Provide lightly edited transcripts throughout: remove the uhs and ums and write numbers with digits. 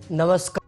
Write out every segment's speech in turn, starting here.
नमस्कार,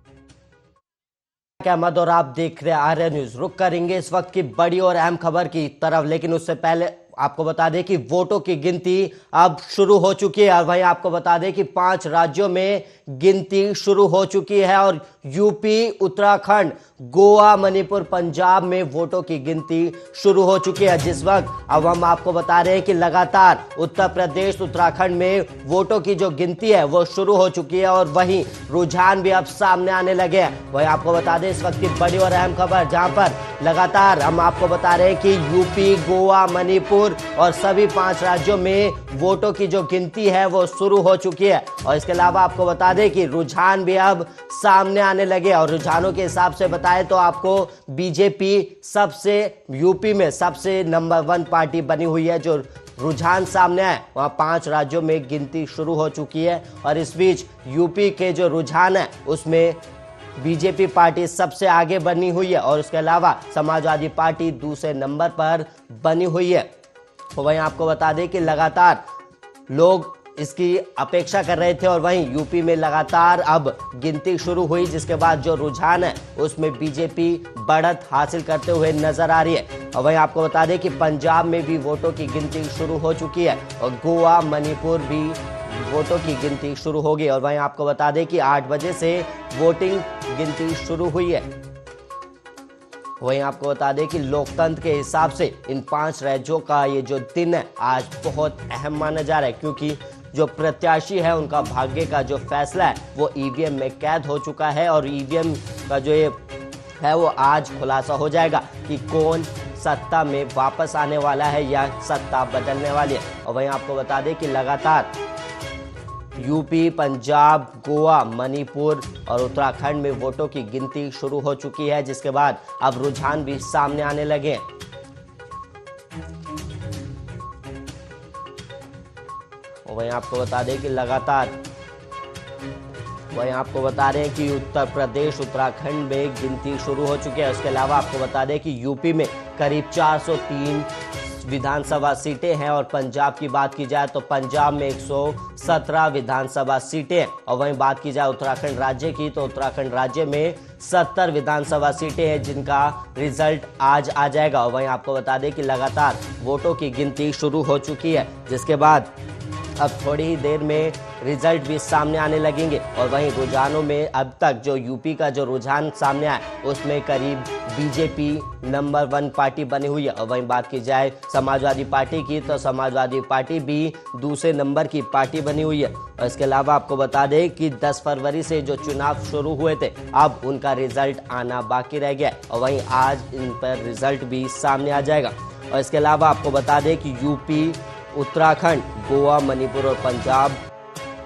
अहमद और आप देख रहे हैं आर्या न्यूज। रुक करेंगे इस वक्त की बड़ी और अहम खबर की तरफ, लेकिन उससे पहले आपको बता दें कि वोटों की गिनती अब शुरू हो चुकी है। और वहीं आपको बता दें कि 5 राज्यों में गिनती शुरू हो चुकी है और यूपी, उत्तराखंड, गोवा, मणिपुर, पंजाब में वोटों की गिनती शुरू हो चुकी है। जिस वक्त अब हम आपको बता रहे हैं कि लगातार उत्तर प्रदेश, उत्तराखंड में वोटों की जो गिनती है वो शुरू हो चुकी है और वहीं रुझान भी अब सामने आने लगे हैं। वहीं आपको बता दें इस वक्त की बड़ी और अहम खबर, जहां पर लगातार हम आपको बता रहे हैं कि यूपी, गोवा, मणिपुर और सभी 5 राज्यों में वोटों की जो गिनती है वो शुरू हो चुकी है। और इसके अलावा आपको बता दें कि रुझान भी अब सामने आने लगे और रुझानों के हिसाब से बताएं तो आपको बीजेपी सबसे यूपी में सबसे नंबर 1 पार्टी बनी हुई है। जो रुझान सामने आए वहां 5 राज्यों में गिनती शुरू हो चुकी है और इस बीच यूपी के जो रुझान है उसमें बीजेपी पार्टी सबसे आगे बनी हुई है और उसके अलावा समाजवादी पार्टी दूसरे नंबर पर बनी हुई है। तो वहीं आपको बता दें कि लगातार लोग इसकी अपेक्षा कर रहे थे और वहीं यूपी में लगातार अब गिनती शुरू हुई, जिसके बाद जो रुझान है उसमें बीजेपी बढ़त हासिल करते हुए नजर आ रही है। और वहीं आपको बता दें कि पंजाब में भी वोटों की गिनती शुरू हो चुकी है और गोवा, मणिपुर भी वोटों की गिनती शुरू होगी। और वहीं आपको बता दें कि 8 बजे से वोटिंग गिनती शुरू हुई है। वहीं आपको बता दें कि लोकतंत्र के हिसाब से इन 5 राज्यों का ये जो दिन है आज बहुत अहम माना जा रहा है, क्योंकि जो प्रत्याशी है उनका भाग्य का जो फैसला है वो ईवीएम में कैद हो चुका है और ईवीएम का जो ये है वो आज खुलासा हो जाएगा कि कौन सत्ता में वापस आने वाला है या सत्ता बदलने वाली है। और वहीं आपको बता दें कि लगातार यूपी, पंजाब, गोवा, मणिपुर और उत्तराखंड में वोटों की गिनती शुरू हो चुकी है, जिसके बाद अब रुझान भी सामने आने लगे हैं। वहीं आपको बता दें कि वहीं आपको बता रहे हैं कि उत्तर प्रदेश, उत्तराखंड में गिनती शुरू हो चुकी है। उसके अलावा आपको बता दें कि यूपी में करीब 403 विधानसभा सीटें हैं और पंजाब की बात की जाए तो पंजाब में 117 विधानसभा सीटें हैं। और वहीं बात की जाए उत्तराखंड राज्य की तो उत्तराखंड राज्य में 70 विधानसभा सीटें हैं जिनका रिजल्ट आज आ जाएगा। और वहीं आपको बता दें कि लगातार वोटों की गिनती शुरू हो चुकी है, जिसके बाद अब थोड़ी ही देर में रिजल्ट भी सामने आने लगेंगे। और वहीं रुझानों में अब तक जो यूपी का जो रुझान सामने आया उसमें करीब बीजेपी नंबर 1 पार्टी बनी हुई है। और वहीं बात की जाए समाजवादी पार्टी की तो समाजवादी पार्टी भी दूसरे नंबर की पार्टी बनी हुई है। और इसके अलावा आपको बता दें कि 10 फरवरी से जो चुनाव शुरू हुए थे अब उनका रिजल्ट आना बाकी रह गया और वहीं आज इन पर रिजल्ट भी सामने आ जाएगा। और इसके अलावा आपको बता दें कि यूपी, उत्तराखंड, गोवा, मणिपुर और पंजाब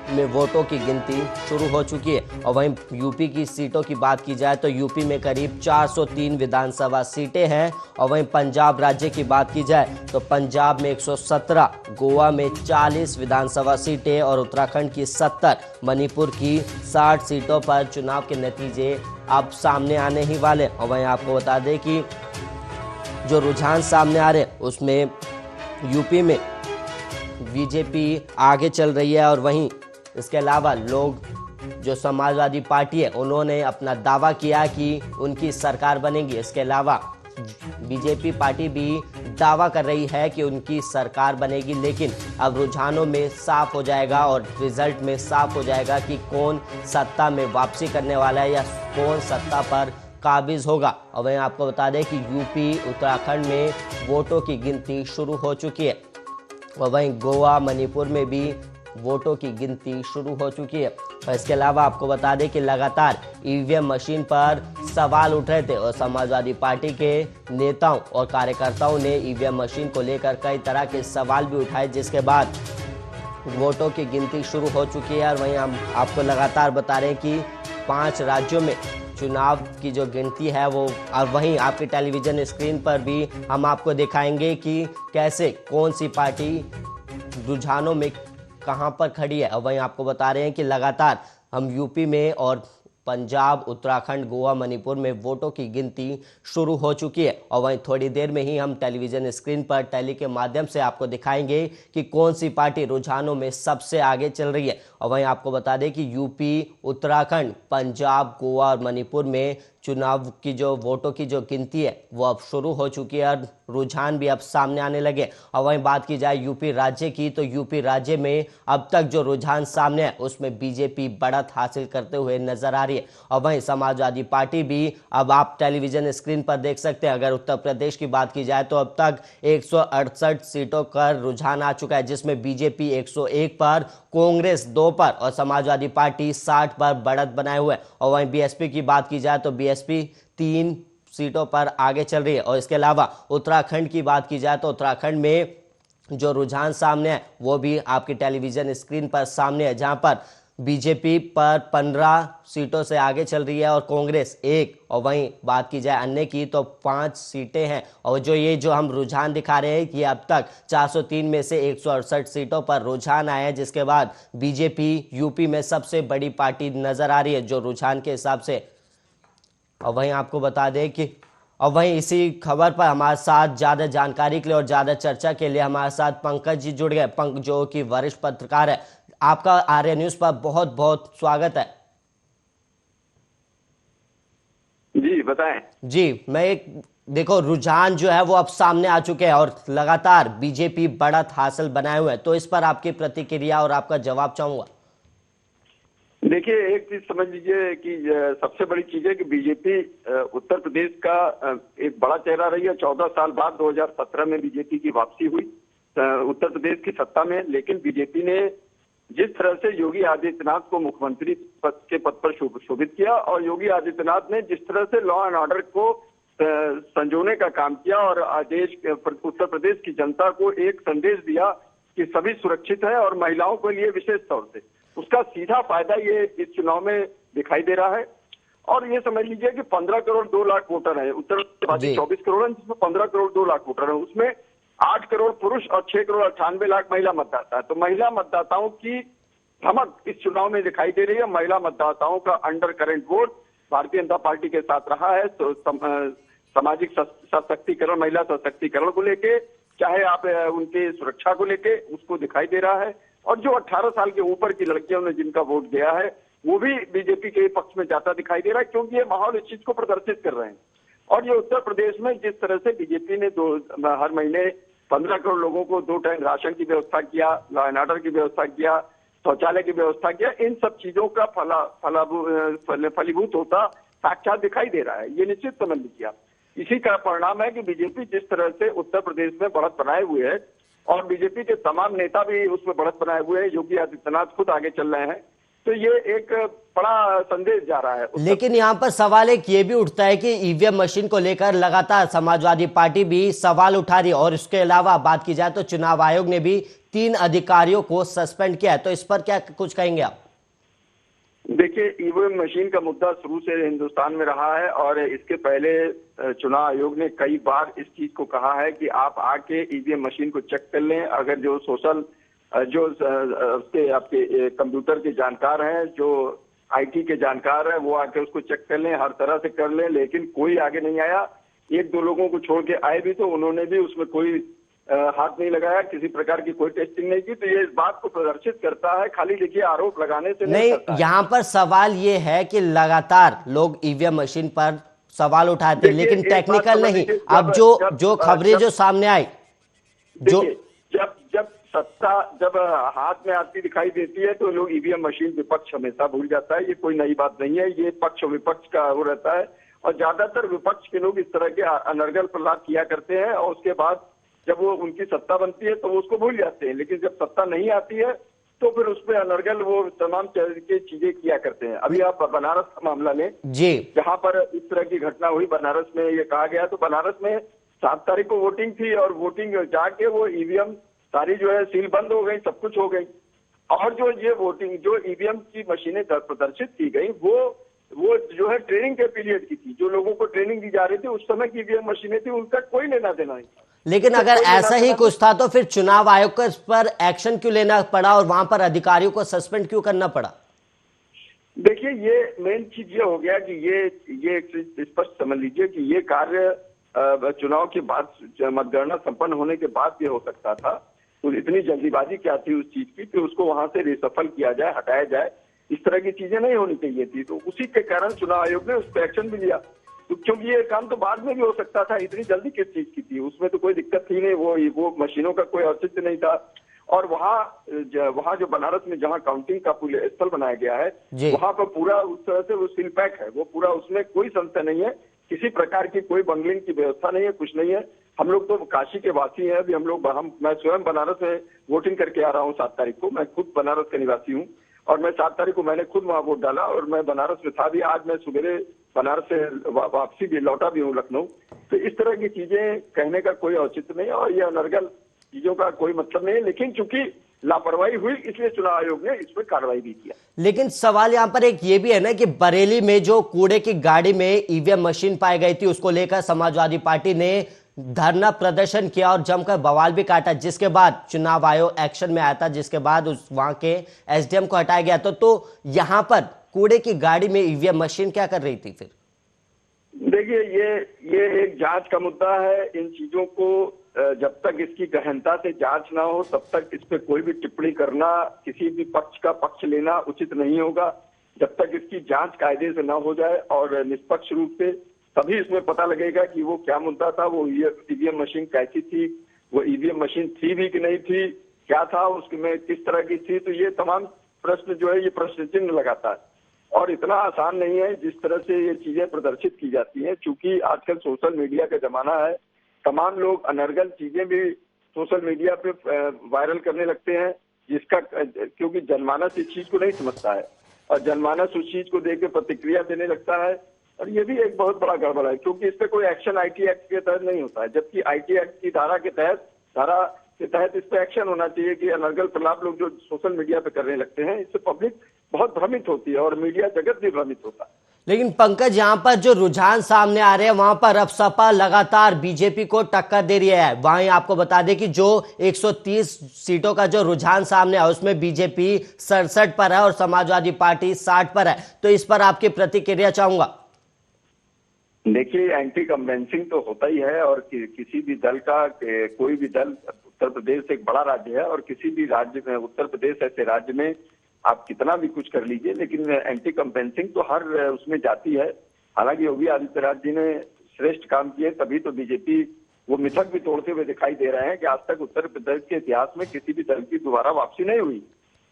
में वोटों की गिनती शुरू हो चुकी है। और वहीं यूपी की सीटों की बात की जाए तो यूपी में करीब 403 विधानसभा सीटें हैं। और वहीं पंजाब राज्य की बात की जाए तो पंजाब में 117, गोवा में 40 विधानसभा सीटें और उत्तराखंड की 70, मणिपुर की 60 सीटों पर चुनाव के नतीजे अब सामने आने ही वाले। और वहीं आपको बता दें कि जो रुझान सामने आ रहे हैं उसमें यूपी में बीजेपी आगे चल रही है और वहीं इसके अलावा लोग जो समाजवादी पार्टी है उन्होंने अपना दावा किया कि उनकी सरकार बनेगी। इसके अलावा बीजेपी पार्टी भी दावा कर रही है कि उनकी सरकार बनेगी, लेकिन अब रुझानों में साफ हो जाएगा और रिजल्ट में साफ हो जाएगा कि कौन सत्ता में वापसी करने वाला है या कौन सत्ता पर काबिज होगा। और वहीं आपको बता दें कि यूपी, उत्तराखंड में वोटों की गिनती शुरू हो चुकी है और वहीं गोवा, मणिपुर में भी वोटों की गिनती शुरू हो चुकी है। और इसके अलावा आपको बता दें कि लगातार ईवीएम मशीन पर सवाल उठ रहे थे और समाजवादी पार्टी के नेताओं और कार्यकर्ताओं ने ईवीएम मशीन को लेकर कई तरह के सवाल भी उठाए, जिसके बाद वोटों की गिनती शुरू हो चुकी है। और वहीं हम आपको लगातार बता रहे हैं कि 5 राज्यों में चुनाव की जो गिनती है वो, और वहीं आपके टेलीविजन स्क्रीन पर भी हम आपको दिखाएंगे कि कैसे कौन सी पार्टी रुझानों में कहां पर खड़ी है। और वहीं आपको बता रहे हैं कि लगातार हम यूपी में और पंजाब, उत्तराखंड, गोवा, मणिपुर में वोटों की गिनती शुरू हो चुकी है। और वहीं थोड़ी देर में ही हम टेलीविजन स्क्रीन पर टैली के माध्यम से आपको दिखाएंगे कि कौन सी पार्टी रुझानों में सबसे आगे चल रही है। और वहीं आपको बता दें कि यूपी, उत्तराखंड, पंजाब, गोवा और मणिपुर में चुनाव की जो वोटों की जो गिनती है वो अब शुरू हो चुकी है और रुझान भी अब सामने आने लगे। और वहीं बात की जाए यूपी राज्य की, तो यूपी राज्य में अब तक जो रुझान सामने है उसमें बीजेपपी बढ़त हासिल करते हुए नजर आ रही है। और वहीं समाजवादी पार्टी भी अब आप टेलीविजन स्क्रीन पर देख सकते हैं। अगर उत्तर प्रदेश की बात की जाए तो अब तक 168 सीटों का रुझान आ चुका है, जिसमें बीजेपी 101 पर, कांग्रेस 2 पर और समाजवादी पार्टी 60 पर बढ़त बनाए हुए है। और वहीं बीएसपी की बात की जाए तो बीएसपी 3 सीटों पर आगे चल रही है। और इसके अलावा उत्तराखंड की बात की जाए तो उत्तराखंड में जो रुझान सामने है वो भी आपकी टेलीविजन स्क्रीन पर सामने है, जहां पर बीजेपी पर 15 सीटों से आगे चल रही है और कांग्रेस 1। और वहीं बात की जाए अन्य की तो 5 सीटें हैं। और जो हम रुझान दिखा रहे हैं कि अब तक 403 में से 168 सीटों पर रुझान आए हैं, जिसके बाद बीजेपी यूपी में सबसे बड़ी पार्टी नजर आ रही है जो रुझान के हिसाब से। और वहीं आपको बता दें कि वहीं इसी खबर पर हमारे साथ ज्यादा जानकारी के लिए और ज्यादा चर्चा के लिए हमारे साथ पंकज जी जुड़ गए। पंकज जो कि वरिष्ठ पत्रकार है, आपका आर्य न्यूज पर बहुत बहुत स्वागत है। जी बताएं। जी, देखो रुझान जो है वो अब सामने आ चुके हैं और लगातार बीजेपी बढ़त हासिल बनाए हुए हैं, तो इस पर आपकी प्रतिक्रिया और आपका जवाब चाहूंगा। देखिए, एक चीज समझ लीजिए कि सबसे बड़ी चीज है कि बीजेपी उत्तर प्रदेश का एक बड़ा चेहरा रही है। 14 साल बाद 2017 में बीजेपी की वापसी हुई उत्तर प्रदेश की सत्ता में। लेकिन बीजेपी ने जिस तरह से योगी आदित्यनाथ को मुख्यमंत्री के पद पर शोभित किया और योगी आदित्यनाथ ने जिस तरह से लॉ एंड ऑर्डर को संजोने का काम किया और देश उत्तर प्रदेश की जनता को एक संदेश दिया कि सभी सुरक्षित है और महिलाओं के लिए विशेष तौर से, उसका सीधा फायदा ये इस चुनाव में दिखाई दे रहा है। और ये समझ लीजिए कि 15 करोड़ 2 लाख वोटर है उत्तर प्रदेश, 24 करोड़ है जिसमें 15 करोड़ 2 लाख वोटर है, उसमें 8 करोड़ पुरुष और 6 करोड़ 98 लाख महिला मतदाता है। तो महिला मतदाताओं की धमक इस चुनाव में दिखाई दे रही है। महिला मतदाताओं का under current vote Bharatiya Janata party के साथ रहा है। तो सामाजिक सशक्तिकरण, महिला सशक्तिकरण को लेके, चाहे आप उनके सुरक्षा को लेके, उसको दिखाई दे रहा है। और जो 18 साल के ऊपर की लड़कियों ने जिनका वोट दिया है वो भी बीजेपी के पक्ष में जाता दिखाई दे रहा है, क्योंकि ये माहौल इस चीज को प्रदर्शित कर रहे हैं। और ये उत्तर प्रदेश में जिस तरह से बीजेपी ने हर महीने 15 करोड़ लोगों को 2 टाइम राशन की व्यवस्था किया, लॉ एंड ऑर्डर की व्यवस्था किया, शौचालय की व्यवस्था किया, इन सब चीजों का फलीभूत होता साक्षात दिखाई दे रहा है। ये निश्चित समझ लीजिए आप। इसी का परिणाम है कि बीजेपी जिस तरह से उत्तर प्रदेश में बढ़त बनाए हुए है और बीजेपी के तमाम नेता भी उसमें बढ़त बनाए हुए हैं, योगी आदित्यनाथ खुद आगे चल रहे हैं, तो ये एक बड़ा संदेश जा रहा है। लेकिन यहाँ पर सवाल एक ये भी उठता है कि ईवीएम मशीन को लेकर लगातार समाजवादी पार्टी भी सवाल उठा रही है। और इसके अलावा बात की जाए तो चुनाव आयोग ने भी 3 अधिकारियों को सस्पेंड किया है, तो इस पर क्या कुछ कहेंगे आप? देखिए, ईवीएम मशीन का मुद्दा शुरू से हिंदुस्तान में रहा है और इसके पहले चुनाव आयोग ने कई बार इस चीज को कहा है कि आप आके ईवीएम मशीन को चेक कर लें। अगर जो उसके आपके कंप्यूटर के जानकार हैं, जो आईटी के जानकार हैं, वो आके उसको चेक कर लें, हर तरह से कर लें। लेकिन कोई आगे नहीं आया। 1-2 लोगों को छोड़ के आए भी तो उन्होंने भी उसमें कोई हाथ नहीं लगाया, किसी प्रकार की कोई टेस्टिंग नहीं की। तो ये इस बात को प्रदर्शित करता है, खाली देखिए आरोप लगाने से नहीं करता है। यहाँ पर सवाल ये है कि लगातार लोग ईवीएम मशीन पर सवाल उठाते हैं, लेकिन टेक्निकल नहीं। अब जो खबरें जो सामने आई, जो जब सत्ता जब हाथ में आती दिखाई देती है तो लोग ईवीएम मशीन विपक्ष हमेशा भूल जाता है। ये कोई नई बात नहीं है, ये पक्ष विपक्ष का वो रहता है। और ज्यादातर विपक्ष के लोग इस तरह के अनर्गल प्रलाप किया करते हैं और उसके बाद जब वो उनकी सत्ता बनती है तो वो उसको भूल जाते हैं। लेकिन जब सत्ता नहीं आती है तो फिर उसपे अनर्गल वो तमाम तरह की चीजें किया करते हैं। अभी आप बनारस का मामला लें जी, जहां पर इस तरह की घटना हुई बनारस में, ये कहा गया तो बनारस में 7 तारीख को वोटिंग थी और वोटिंग जाके वो ईवीएम सारी जो है सील बंद हो गई, सब कुछ हो गई। और जो ये वोटिंग जो ईवीएम की मशीनें प्रदर्शित की गई वो जो है ट्रेनिंग के पीरियड की थी। जो लोगों को ट्रेनिंग दी जा रही थी उस समय की ईवीएम मशीनें थी, उनका कोई लेना देना नहीं। लेकिन अगर ऐसा ही कुछ था तो फिर चुनाव आयोग को इस पर एक्शन क्यों लेना पड़ा और वहां पर अधिकारियों को सस्पेंड क्यों करना पड़ा? देखिए, ये मेन चीज ये हो गया कि ये एक चीज स्पष्ट समझ लीजिए कि ये कार्य चुनाव के बाद, मतगणना संपन्न होने के बाद ये हो सकता था। तो इतनी जल्दीबाजी क्या थी उस चीज की कि उसको वहां से रिसफल किया जाए, हटाया जाए, इस तरह की चीजें नहीं होनी चाहिए थी। तो उसी के कारण चुनाव आयोग ने उस पर एक्शन भी लिया। तो क्योंकि ये काम तो बाद में भी हो सकता था, इतनी जल्दी किस चीज की थी, उसमें तो कोई दिक्कत थी नहीं, वो मशीनों का कोई औचित्य नहीं था। और वहाँ जो बनारस में जहाँ काउंटिंग का स्थल बनाया गया है, वहां पर पूरा उस तरह से वो सील पैक है, वो पूरा, उसमें कोई संशय नहीं है, किसी प्रकार की कोई बंगलिंग की व्यवस्था नहीं है, कुछ नहीं है। हम लोग तो काशी के वासी हैं, अभी मैं स्वयं बनारस में वोटिंग करके आ रहा हूँ 7 तारीख को। मैं खुद बनारस का निवासी हूँ और मैं 7 तारीख को मैंने खुद वहाँ वोट डाला और मैं बनारस में था भी। आज मैं सुबह बनारस से वापसी भी लौटा भी हूँ लखनऊ। तो इस तरह की चीजें कहने का कोई औचित्य नहीं और ये अनर्गल चीजों का कोई मतलब नहीं है। लेकिन चूंकि लापरवाही हुई इसलिए चुनाव आयोग ने इस पर कार्रवाई भी किया। लेकिन सवाल यहां पर एक ये भी है ना कि बरेली में जो कूड़े की गाड़ी में ईवीएम मशीन पाई गई थी, उसको लेकर समाजवादी पार्टी ने धरना प्रदर्शन किया और जमकर बवाल भी काटा, जिसके बाद चुनाव आयोग एक्शन में आया था, जिसके बाद वहां के एसडीएम को हटाया गया था। तो यहां पर कूड़े की गाड़ी में ईवीएम मशीन क्या कर रही थी फिर? देखिए, ये एक जांच का मुद्दा है। इन चीजों को जब तक इसकी गहनता से जांच ना हो तब तक इस पे कोई भी टिप्पणी करना, किसी भी पक्ष का पक्ष लेना उचित नहीं होगा। जब तक इसकी जांच कायदे से ना हो जाए और निष्पक्ष रूप से, तभी इसमें पता लगेगा कि वो क्या मुद्दा था, वो ईवीएम मशीन कैसी थी, वो ईवीएम मशीन थी भी कि नहीं थी, क्या था उसमें, किस तरह की थी। तो ये तमाम प्रश्न जो है ये प्रश्न चिन्ह लगाता है और इतना आसान नहीं है जिस तरह से ये चीजें प्रदर्शित की जाती हैं। चूंकि आजकल सोशल मीडिया का जमाना है, तमाम लोग अनर्गल चीजें भी सोशल मीडिया पे वायरल करने लगते हैं, जिसका क्योंकि जनमानस इस चीज को नहीं समझता है और जनमानस उस चीज को देख के प्रतिक्रिया देने लगता है। और ये भी एक बहुत बड़ा गड़बड़ है क्योंकि इस पे कोई एक्शन आईटी एक्ट के तहत नहीं होता है, जबकि आईटी एक्ट की धारा के तहत इस पे एक्शन होना चाहिए कि अनर्गल प्रलाप लोग जो सोशल मीडिया पे करने लगते हैं, इससे पब्लिक बहुत भ्रमित होती है और मीडिया जगत भी भ्रमित होता है। लेकिन पंकज, यहां पर जो रुझान सामने आ रहे हैं वहां पर अब सपा लगातार बीजेपी को टक्कर दे रही है। वहीं आपको बता दें कि जो 130 सीटों का जो रुझान सामने है उसमें बीजेपी 67 पर है और समाजवादी पार्टी 60 पर है। तो इस पर आपकी प्रतिक्रिया चाहूंगा। देखिए, एंटी कन्वेंसिंग तो होता ही है और किसी भी दल का, कोई भी दल, उत्तर प्रदेश एक बड़ा राज्य है और किसी भी राज्य में, उत्तर प्रदेश ऐसे राज्य में आप कितना भी कुछ कर लीजिए लेकिन एंटी कंपेंसिंग तो हर उसमें जाती है। हालांकि योगी आदित्यनाथ जी ने श्रेष्ठ काम किए, तभी तो बीजेपी वो मिथक भी तोड़ते हुए दिखाई दे रहे हैं कि आज तक उत्तर प्रदेश के इतिहास में किसी भी दल की दोबारा वापसी नहीं हुई।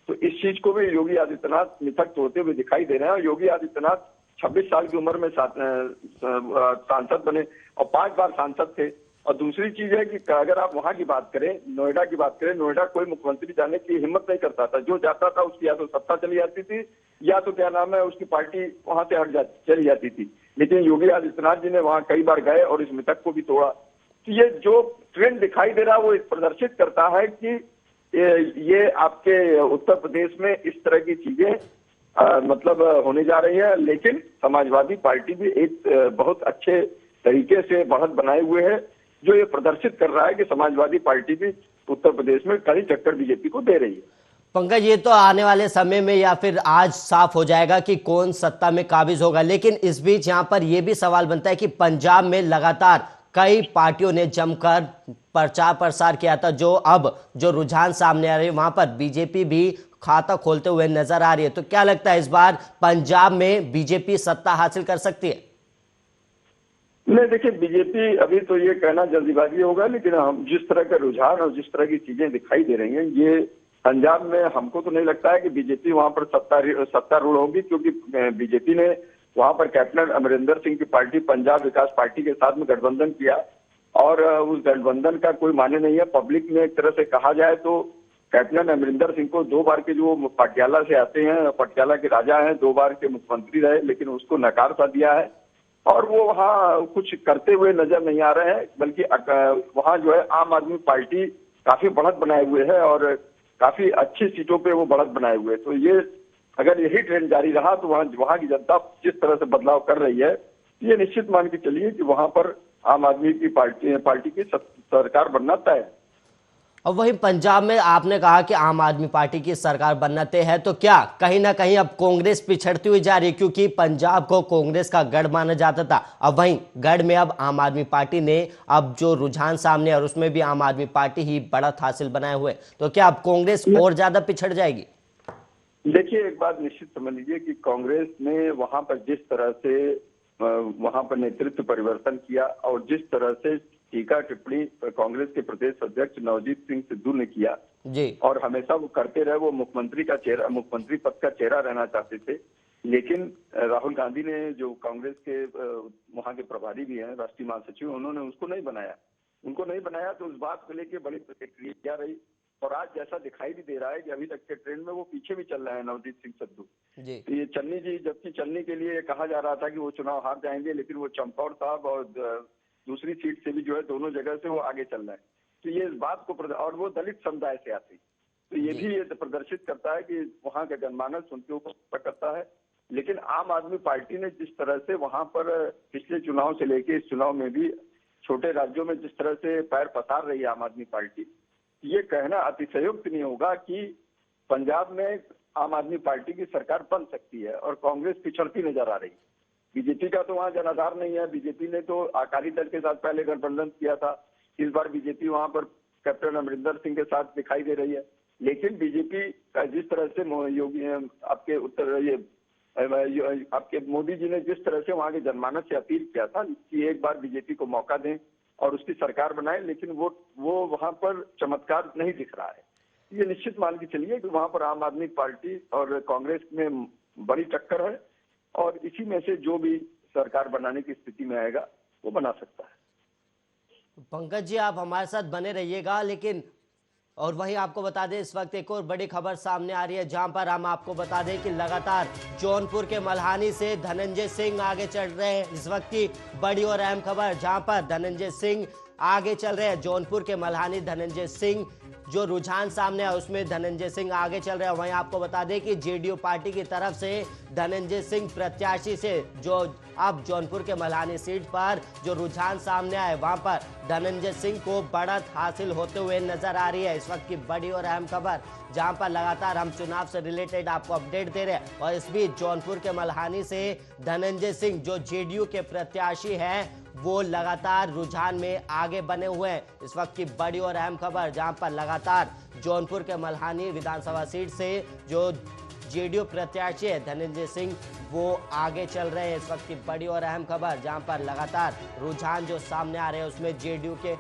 तो इस चीज को भी योगी आदित्यनाथ मिथक तोड़ते हुए दिखाई दे रहे हैं। और योगी आदित्यनाथ 26 साल की उम्र में सांसद बने और 5 बार सांसद थे। और दूसरी चीज है कि अगर आप वहां की बात करें, नोएडा की बात करें, नोएडा कोई मुख्यमंत्री जाने की हिम्मत नहीं करता था। जो जाता था उसकी या तो सत्ता चली जाती थी या तो क्या नाम है उसकी पार्टी वहां से चली जाती थी। लेकिन योगी आदित्यनाथ जी ने वहां कई बार गए और इस मिथक को भी तोड़ा। तो ये जो ट्रेंड दिखाई दे रहा है वो प्रदर्शित करता है कि ये आपके उत्तर प्रदेश में इस तरह की चीजें मतलब होने जा रही है। लेकिन समाजवादी पार्टी भी एक बहुत अच्छे तरीके से बढ़त बनाए हुए है, जो ये प्रदर्शित कर रहा है कि समाजवादी पार्टी भी उत्तर प्रदेश में कड़ी टक्कर बीजेपी को दे रही है। पंकज, ये तो आने वाले समय में या फिर आज साफ हो जाएगा कि कौन सत्ता में काबिज होगा। लेकिन इस बीच यहाँ पर यह भी सवाल बनता है कि पंजाब में लगातार कई पार्टियों ने जमकर प्रचार प्रसार किया था, जो रुझान सामने आ रहे हैं वहां पर बीजेपी भी खाता खोलते हुए नजर आ रही है। तो क्या लगता है इस बार पंजाब में बीजेपी सत्ता हासिल कर सकती है? नहीं, देखिए, बीजेपी, अभी तो ये कहना जल्दीबाजी होगा, लेकिन हम जिस तरह का रुझान और जिस तरह की चीजें दिखाई दे रही हैं, ये पंजाब में हमको तो नहीं लगता है कि बीजेपी वहां पर सत्तारूढ़ होगी, क्योंकि बीजेपी ने वहां पर कैप्टन अमरिंदर सिंह की पार्टी पंजाब विकास पार्टी के साथ में गठबंधन किया और उस गठबंधन का कोई माने नहीं है। पब्लिक में एक तरह से कहा जाए तो कैप्टन अमरिंदर सिंह को 2 बार के जो पटियाला से आते हैं, पटियाला के राजा हैं, 2 बार के मुख्यमंत्री रहे, लेकिन उसको नकार सा दिया है और वो वहाँ कुछ करते हुए नजर नहीं आ रहे हैं। बल्कि वहाँ जो है आम आदमी पार्टी काफी बढ़त बनाए हुए है और काफी अच्छी सीटों पे वो बढ़त बनाए हुए। तो ये अगर यही ट्रेंड जारी रहा तो वहाँ की जनता जिस तरह से बदलाव कर रही है, ये निश्चित मान के चलिए कि वहां पर आम आदमी की पार्टी की सरकार बनना तय है। और वहीं पंजाब में आपने कहा कि आम आदमी पार्टी की सरकार बनना तय है, तो क्या कहीं ना कहीं अब कांग्रेस पिछड़ती हुई जा रही है, क्योंकि पंजाब को कांग्रेस का गढ़ माना जाता था। अब वहीं गढ़ में अब आम आदमी पार्टी ने अब जो रुझान सामने और उसमें भी आम आदमी पार्टी ही बढ़त हासिल बनाए हुए, तो क्या अब कांग्रेस और ज्यादा पिछड़ जाएगी? देखिए, एक बात निश्चित समझ लीजिए कि कांग्रेस ने वहां पर जिस तरह से वहां पर नेतृत्व परिवर्तन किया और जिस तरह से टीका टिप्पणी कांग्रेस के प्रदेश अध्यक्ष नवजीत सिंह सिद्धू ने किया जी। और हमेशा वो करते रहे, वो मुख्यमंत्री पद का चेहरा रहना चाहते थे। लेकिन राहुल गांधी ने, जो कांग्रेस के वहां के प्रभारी भी हैं, राष्ट्रीय महासचिव, उन्होंने उसको नहीं बनाया। उनको नहीं बनाया तो उस बात को लेकर बड़ी प्रतिक्रिया रही। और आज जैसा दिखाई भी दे रहा है कि अभी तक के ट्रेंड में वो पीछे भी चल रहे हैं नवजीत सिंह सिद्धू। तो ये चन्नी जी, जबकि चन्नी के लिए कहा जा रहा था कि वो चुनाव हार जाएंगे, लेकिन वो चंपौर साहब और दूसरी सीट से भी जो है, दोनों जगह से वो आगे चल रहे हैं। तो ये इस बात को और वो दलित समुदाय से आते, तो ये भी ये प्रदर्शित करता है कि वहाँ का जनमानस उनके ऊपर करता है। लेकिन आम आदमी पार्टी ने जिस तरह से वहां पर पिछले चुनाव से लेके इस चुनाव में भी छोटे राज्यों में जिस तरह से पैर पसार रही है आम आदमी पार्टी, ये कहना अतिशयोक्त नहीं होगा कि पंजाब में आम आदमी पार्टी की सरकार बन सकती है और कांग्रेस पिछड़ती नजर आ रही। बीजेपी का तो वहां जनाधार नहीं है। बीजेपी ने तो अकाली दल के साथ पहले गठबंधन किया था। इस बार बीजेपी वहां पर कैप्टन अमरिंदर सिंह के साथ दिखाई दे रही है। लेकिन बीजेपी का जिस तरह से योगी आपके मोदी जी ने जिस तरह से वहां के जनमानस से अपील किया था कि एक बार बीजेपी को मौका दें और उसकी सरकार बनाए, लेकिन वो वहां पर चमत्कार नहीं दिख रहा है। ये निश्चित मान के चलिए कि वहां पर आम आदमी पार्टी और कांग्रेस में बड़ी टक्कर है और इसी में से जो भी सरकार बनाने की स्थिति में आएगा वो बना सकता है। पंकज जी, आप हमारे साथ बने रहिएगा। लेकिन और वहीं आपको बता दें, इस वक्त एक और बड़ी खबर सामने आ रही है, जहां पर हम आपको बता दें कि लगातार जौनपुर के मल्हानी से धनंजय सिंह आगे चल रहे हैं। इस वक्त की बड़ी और अहम खबर, जहां पर धनंजय सिंह आगे चल रहे हैं। जौनपुर के मल्हानी धनंजय सिंह, जो रुझान सामने है उसमें धनंजय सिंह आगे चल रहे हैं। वहीं आपको बता दें कि जेडीयू पार्टी की तरफ से धनंजय सिंह प्रत्याशी से, जो अब जौनपुर के मल्हानी सीट पर जो रुझान सामने आए, वहां पर धनंजय सिंह को बढ़त हासिल होते हुए नजर आ रही है। इस वक्त की बड़ी और अहम खबर, जहां पर लगातार हम चुनाव से रिलेटेड आपको अपडेट दे रहे हैं। और इस बीच जौनपुर के मल्हानी से धनंजय सिंह, जो जेडीयू के प्रत्याशी हैं, वो लगातार रुझान में आगे बने हुए हैं। इस वक्त की बड़ी और अहम खबर, जहां पर लगातार जौनपुर के मल्हानी विधानसभा सीट से जो जेडीयू प्रत्याशी है धनंजय सिंह, वो आगे चल रहे हैं। इस वक्त की बड़ी और अहम खबर, जहां पर लगातार रुझान जो सामने आ रहे हैं उसमें जेडीयू के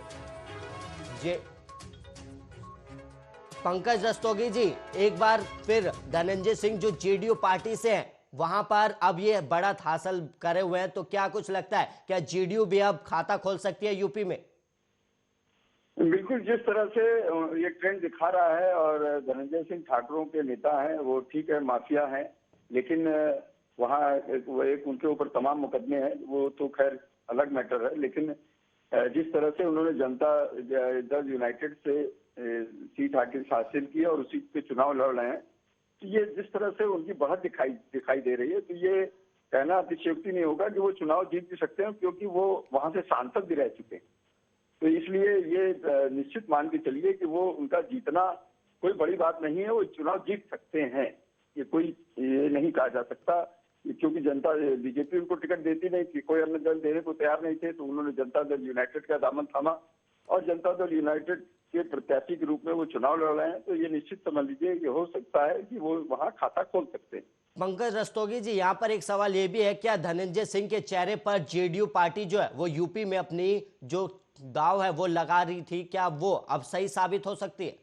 पंकज रस्तोगी जी, एक बार फिर धनंजय सिंह जो जेडीयू पार्टी से हैं, वहां पर अब ये बढ़त हासिल करे हुए हैं, तो क्या कुछ लगता है, क्या जेडीयू भी अब खाता खोल सकती है यूपी में? बिल्कुल, जिस तरह से ये ट्रेंड दिखा रहा है, और धनंजय सिंह ठाकरों के नेता हैं, वो ठीक है, माफिया हैं, लेकिन वहाँ एक उनके ऊपर तमाम मुकदमे हैं, वो तो खैर अलग मैटर है। लेकिन जिस तरह से उन्होंने जनता दल यूनाइटेड से सीट हासिल की और उसी पे चुनाव लड़ रहे हैं, तो ये जिस तरह से उनकी बढ़त दिखाई दे रही है, तो ये कहना अतिशयोक्ति नहीं होगा कि वो चुनाव जीत भी सकते हैं, क्योंकि वो वहां से सांसद भी रह चुके हैं। तो इसलिए ये निश्चित मान के चलिए कि वो उनका जीतना कोई बड़ी बात नहीं है, वो चुनाव जीत सकते हैं। ये नहीं कहा जा सकता, क्योंकि जनता बीजेपी उनको टिकट देती नहीं थी, कोई अन्य दल देने को तैयार नहीं थे, तो उन्होंने जनता दल यूनाइटेड का दामन थामा और जनता दल यूनाइटेड के प्रत्याशी के रूप में वो चुनाव लड़ रहे हैं। तो ये निश्चित समझ लीजिए कि हो सकता है कि वो वहाँ खाता खोल सकते हैं। पंकज रस्तोगी जी, यहाँ पर एक सवाल ये भी है, क्या धनंजय सिंह के चेहरे पर जेडीयू पार्टी जो है वो यूपी में अपनी जो दाव है वो लगा रही थी, क्या वो अब सही साबित हो सकती है?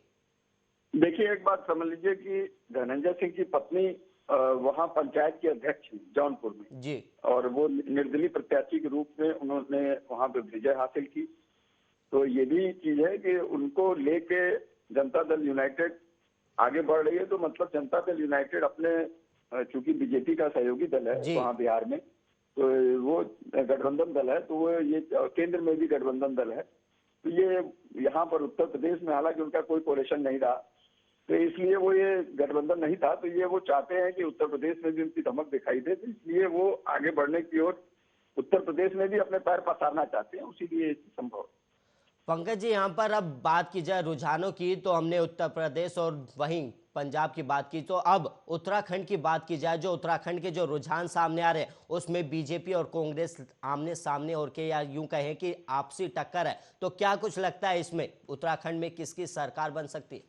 देखिए, एक बात समझ लीजिए कि धनंजय सिंह की पत्नी वहाँ पंचायत की अध्यक्ष है जौनपुर में जी, और वो निर्दलीय प्रत्याशी के रूप में उन्होंने वहाँ पे विजय हासिल की। तो ये भी चीज है कि उनको लेके जनता दल यूनाइटेड आगे बढ़ रही है। तो मतलब जनता दल यूनाइटेड अपने, चूंकि बीजेपी का सहयोगी दल है वहाँ बिहार में, तो वो गठबंधन दल है, तो वो ये केंद्र में भी गठबंधन दल है। तो ये यहाँ पर उत्तर प्रदेश में हालांकि उनका कोई कोalition नहीं रहा, तो इसलिए वो ये गठबंधन नहीं था, तो ये वो चाहते हैं कि उत्तर प्रदेश में भी उनकी धमक दिखाई दे, तो इसलिए वो आगे बढ़ने की ओर उत्तर प्रदेश में भी अपने पैर पसारना चाहते हैं, उसी लिए संभव। पंकज जी, यहाँ पर अब बात की जाए रुझानों की, तो हमने उत्तर प्रदेश और वहीं पंजाब की बात की, तो अब उत्तराखंड की बात की जाए। जो उत्तराखंड के जो रुझान सामने आ रहे हैं उसमें बीजेपी और कांग्रेस आमने सामने और के, या यूं कहें कि आपसी टक्कर है। तो क्या कुछ लगता है इसमें उत्तराखंड में किसकी सरकार बन सकती है?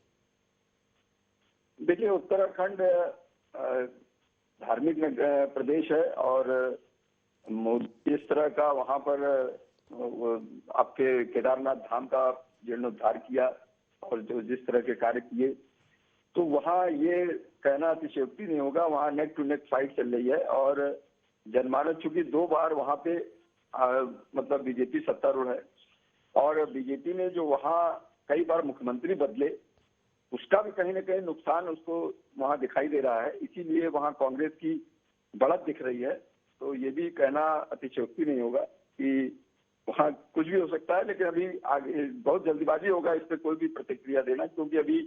देखिए, उत्तराखंड धार्मिक प्रदेश है, और मोदी इस तरह का वहां पर आपके केदारनाथ धाम का जीर्णोद्धार किया और जो जिस तरह के कार्य किए, तो वहाँ ये कहना अतिशयोक्ति नहीं होगा। वहाँ नेक टू नेक फाइट चल रही है, और जनमानस चूंकि 2 बार वहाँ पे मतलब बीजेपी सत्तारूढ़ है, और बीजेपी ने जो वहाँ कई बार मुख्यमंत्री बदले, उसका भी कहीं ना कहीं नुकसान उसको वहाँ दिखाई दे रहा है। इसीलिए वहाँ कांग्रेस की बढ़त दिख रही है। तो ये भी कहना अतिशयोक्ति नहीं होगा कि वहाँ कुछ भी हो सकता है, लेकिन अभी आगे बहुत जल्दीबाजी होगा इस पे कोई भी प्रतिक्रिया देना, क्योंकि अभी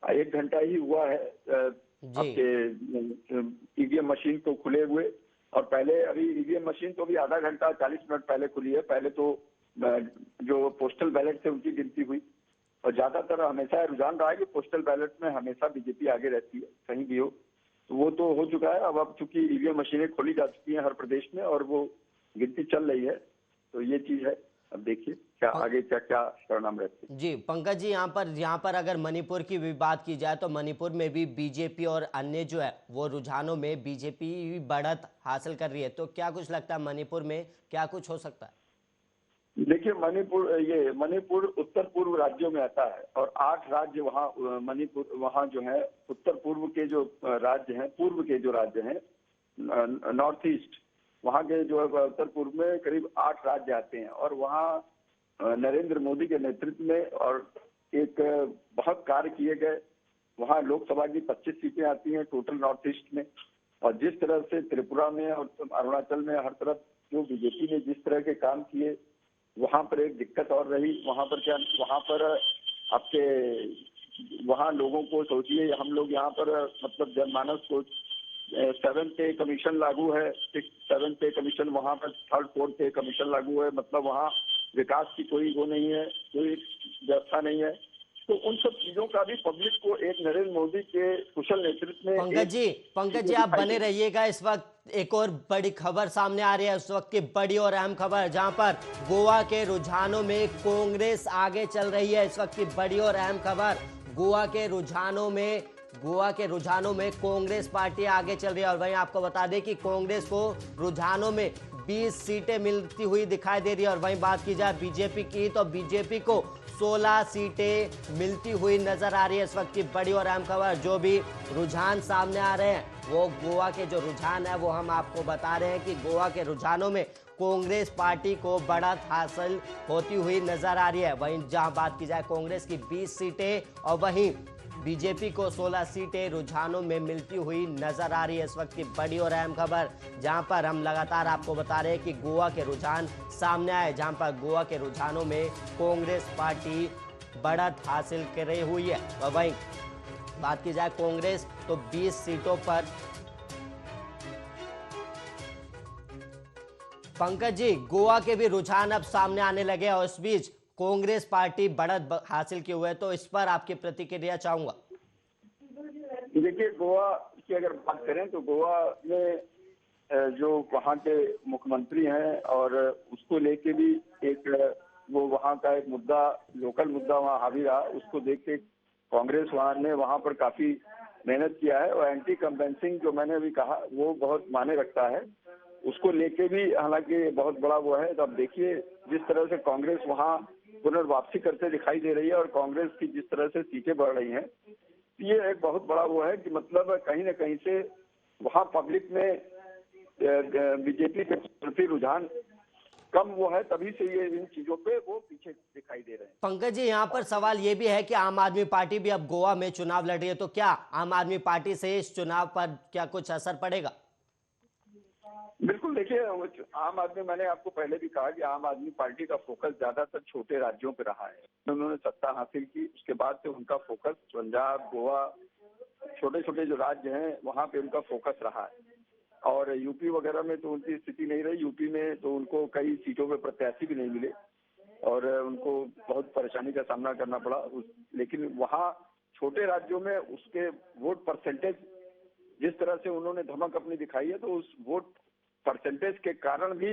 1 घंटा ही हुआ है जी। आपके ईवीएम मशीन तो खुले हुए, और पहले अभी ईवीएम मशीन तो अभी आधा घंटा 40 मिनट पहले खुली है। पहले तो जो पोस्टल बैलेट थे उनकी गिनती हुई, और ज्यादातर हमेशा रुझान रहा है कि पोस्टल बैलेट में हमेशा बीजेपी आगे रहती है, कहीं भी हो। तो वो तो हो चुका है। अब चूंकि ईवीएम मशीनें खोली जा चुकी हैं हर प्रदेश में, और वो गिनती चल रही है, तो ये चीज है। अब देखिए क्या आगे क्या क्या परिणाम रहते हैं। जी पंकज जी, यहाँ पर अगर मणिपुर की भी बात की जाए, तो मणिपुर में भी बीजेपी और अन्य जो है वो रुझानों में बीजेपी बढ़त हासिल कर रही है। तो क्या कुछ लगता है मणिपुर में क्या कुछ हो सकता है? देखिए, मणिपुर उत्तर पूर्व राज्यों में आता है, और 8 राज्य वहाँ मणिपुर वहाँ जो है उत्तर पूर्व के जो राज्य हैं, पूर्व के जो राज्य हैं, नॉर्थ ईस्ट, वहाँ के जो है उत्तर पूर्व में करीब 8 राज्य आते हैं। और वहाँ नरेंद्र मोदी के नेतृत्व में और एक बहुत कार्य किए गए। वहाँ लोकसभा की 25 सीटें आती हैं टोटल नॉर्थ ईस्ट में, और जिस तरह से त्रिपुरा में और अरुणाचल में हर तरफ जो बीजेपी ने जिस तरह के काम किए, वहां पर एक दिक्कत और रही। वहां पर क्या, वहां पर आपके वहां लोगों को सोचिए, हम लोग यहाँ पर मतलब जनमानस को 7 पे कमीशन लागू है, 7 पे कमीशन, वहां पर 3rd 4th पे कमीशन लागू है। मतलब वहाँ विकास की कोई वो नहीं है, कोई व्यवस्था नहीं है। तो उन सब चीजों का भी पब्लिक को एक नरेंद्र मोदी के कुशल नेतृत्व में पंकज एक जी, पंकज जी, चीजें आप दिखाई बने दे। रहिएगा। इस वक्त एक और बड़ी खबर सामने आ रही है, उस वक्त की बड़ी और अहम खबर, जहां पर गोवा के रुझानों में कांग्रेस आगे चल रही है। इस वक्त की बड़ी और अहम खबर, गोवा के रुझानों में कांग्रेस पार्टी आगे चल रही है। और वहीं आपको बता दें कि कांग्रेस को रुझानों में 20 सीटें मिलती हुई दिखाई दे रही है। और वहीं बात की जाए बीजेपी की, तो बीजेपी को 16 सीटें मिलती हुई नजर आ रही है। इस वक्त की बड़ी और अहम खबर, जो भी रुझान सामने आ रहे हैं, वो गोवा के जो रुझान है वो हम आपको बता रहे हैं कि गोवा के रुझानों में कांग्रेस पार्टी को बढ़त हासिल होती हुई नजर आ रही है। वहीं जहां बात की जाए कांग्रेस की 20 सीटें और वहीं बीजेपी को 16 सीटें रुझानों में मिलती हुई नजर आ रही है। इस वक्त की बड़ी और अहम खबर, जहां पर हम लगातार आपको बता रहे हैं कि गोवा के रुझान सामने आए, जहां पर गोवा के रुझानों में कांग्रेस पार्टी बढ़त हासिल कर रही हुई है। और वहीं बात की जाए कांग्रेस, तो 20 सीटों पर पंकज जी, गोवा के भी रुझान अब सामने आने लगे और इस बीच कांग्रेस पार्टी बढ़त हासिल किए हुए है। तो इस पर आपकी प्रतिक्रिया चाहूंगा। देखिए, गोवा की अगर बात करें तो गोवा में जो वहाँ के मुख्यमंत्री हैं, और उसको लेके भी एक वो वहाँ का एक मुद्दा, लोकल मुद्दा वहाँ हावी रहा। उसको देख के कांग्रेस वहाँ ने वहाँ पर काफी मेहनत किया है, और एंटी कंपेंसिंग जो मैंने अभी कहा वो बहुत मायने रखता है। उसको लेके भी हालांकि बहुत बड़ा वो है। तो अब देखिए जिस तरह से कांग्रेस वहाँ पुनर्वापसी करते दिखाई दे रही है, और कांग्रेस की जिस तरह से सीटें बढ़ रही हैं, ये एक बहुत बड़ा वो है कि मतलब कहीं ना कहीं से वहाँ पब्लिक में बीजेपी के प्रति रुझान कम वो है, तभी से ये इन चीजों पे वो पीछे दिखाई दे रहे हैं। पंकज जी, यहाँ पर सवाल ये भी है कि आम आदमी पार्टी भी अब गोवा में चुनाव लड़ रही है। तो क्या आम आदमी पार्टी से इस चुनाव पर क्या कुछ असर पड़ेगा? बिल्कुल, देखिए आम आदमी, मैंने आपको पहले भी कहा कि आम आदमी पार्टी का फोकस ज्यादातर छोटे राज्यों पे रहा है। उन्होंने सत्ता हासिल की, उसके बाद से उनका फोकस पंजाब, गोवा, छोटे छोटे जो राज्य हैं वहाँ पे उनका फोकस रहा है। और यूपी वगैरह में तो उनकी स्थिति नहीं रही। यूपी में तो उनको कई सीटों पे प्रत्याशी भी नहीं मिले। और उनको बहुत परेशानी का सामना करना पड़ा। लेकिन वहाँ छोटे राज्यों में उसके वोट परसेंटेज जिस तरह से उन्होंने धमक अपनी दिखाई है, तो उस वोट परसेंटेज के कारण भी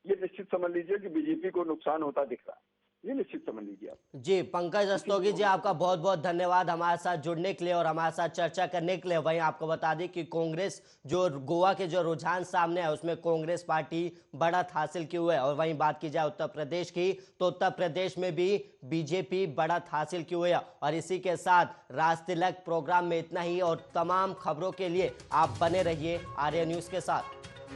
ये निश्चित समझ लीजिए कि बीजेपी को नुकसान होता दिख रहा है। ये निश्चित समझ लीजिए आप। जी पंकज रस्तोगी जी, आपका बहुत बहुत धन्यवाद हमारे साथ जुड़ने के लिए और हमारे साथ चर्चा करने के लिए। वहीं आपको बता दें कि कांग्रेस जो गोवा के जो रुझान सामने है उसमें कांग्रेस पार्टी बढ़त हासिल की हुई है। और वहीं बात की जाए उत्तर प्रदेश की, तो उत्तर प्रदेश में भी बीजेपी बढ़त हासिल की हुई है। और इसी के साथ राज तिलक प्रोग्राम में इतना ही, और तमाम खबरों के लिए आप बने रहिए आर्या न्यूज के साथ।